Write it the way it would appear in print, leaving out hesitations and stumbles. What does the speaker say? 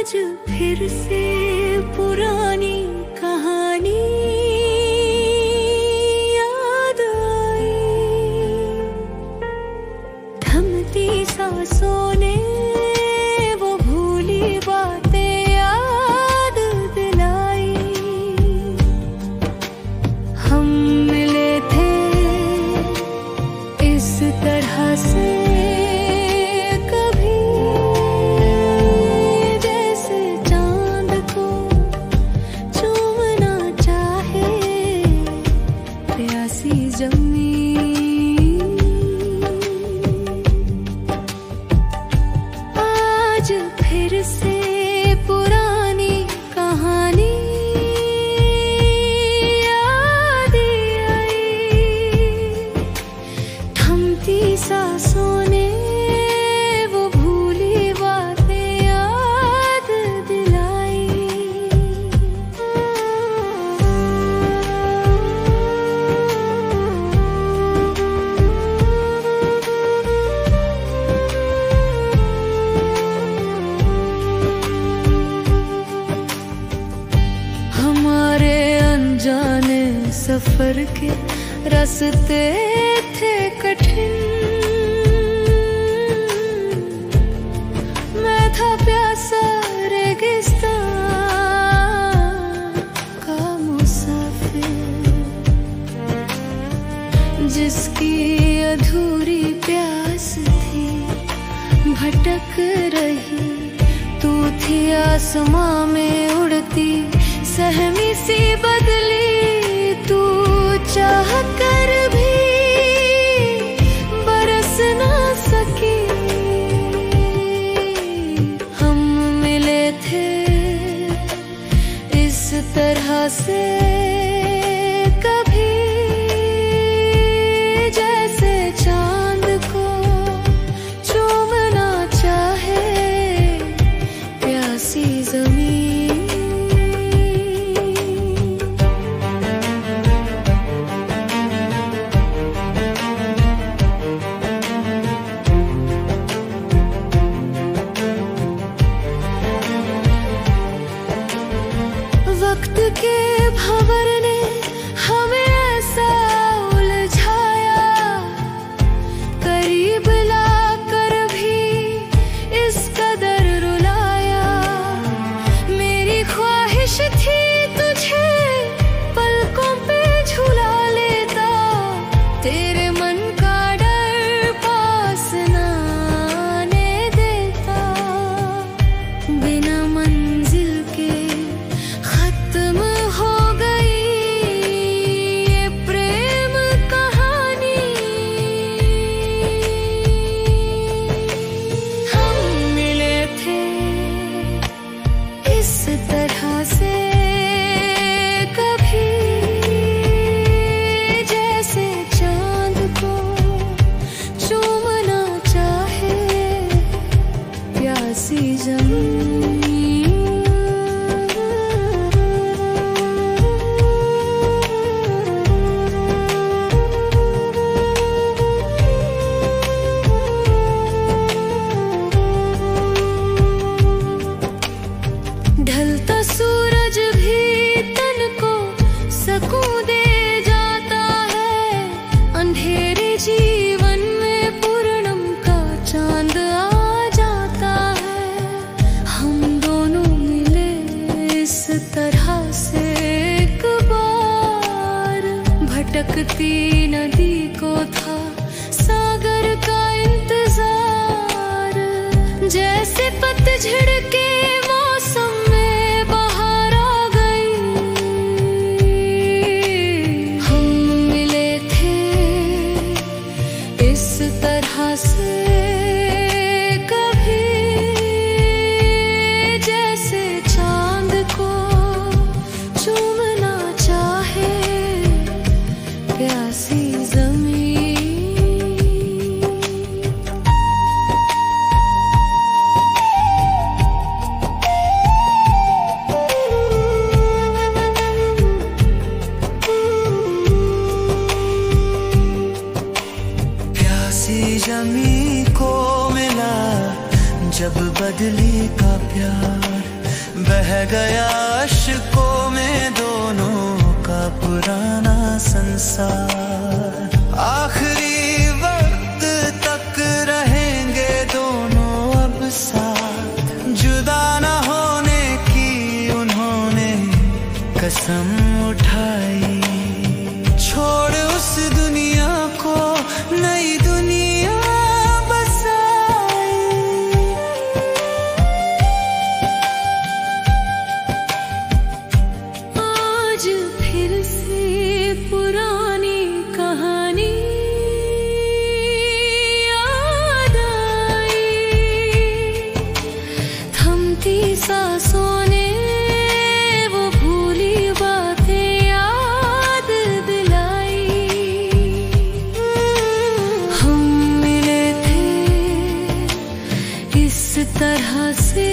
आज फिर से पुरानी कहानी याद आई। थमती सांसों ने वो भूली बातें याद दिलाई। हम मिले थे इस तरह से फिर से पुरानी कहानी याद आई। थमती सांसों ने वो भूली बातें याद दिलाई। जाने सफर के रास्ते थे कठिन। मैं था प्यासा रेगिस्तान का मुसाफिर, जिसकी अधूरी प्यास थी भटक रही। तू थी आसमां में उड़ती सहमी सी बदली। तू चाह कर भी बरस ना सकी। हम मिले थे इस तरह से कभी, जैसे चांद को चूमना चाहे प्यासी जमीन। वक्त के भंवर ने हमें ऐसा उलझाया, करीब लाकर भी इस कदर रुलाया। मेरी ख्वाहिश थी तुझे पलकों पे झुला लेता, तेरे मन का डर पास ना आने देता। बिना मंजिल के खत्म हो गई ये प्रेम कहानी। हम मिले थे इस तरह से कभी, जैसे चांद को चूमना चाहे प्यासी जमीन। ढलता सूरज भी तन को सकून दे जाता है। अंधेरे जीवन में पूर्णम का चांद आ जाता है। हम दोनों मिले इस तरह से एक बार। भटकती नदी को था सागर का इंतजार, जैसे पतझड़ के मौसम में बाहर आ गई। हम मिले थे इस तरह से कभी, जैसे चांद को चूमना चाहे प्यासी जमीन। जमी को मिला जब बदली का प्यार। बह गया अश्कों में दोनों का पुराना संसार। आखिरी वक्त तक रहेंगे दोनों अब साथ, जुदा न होने की उन्होंने कसम उठाई। छोड़ उस दुनिया को नई दुनिया बसाई। आज फिर से पुरानी कहानी याद आई। थमती सांसों ने वो भूली बातें याद दिलाई। हम मिले थे इस तरह से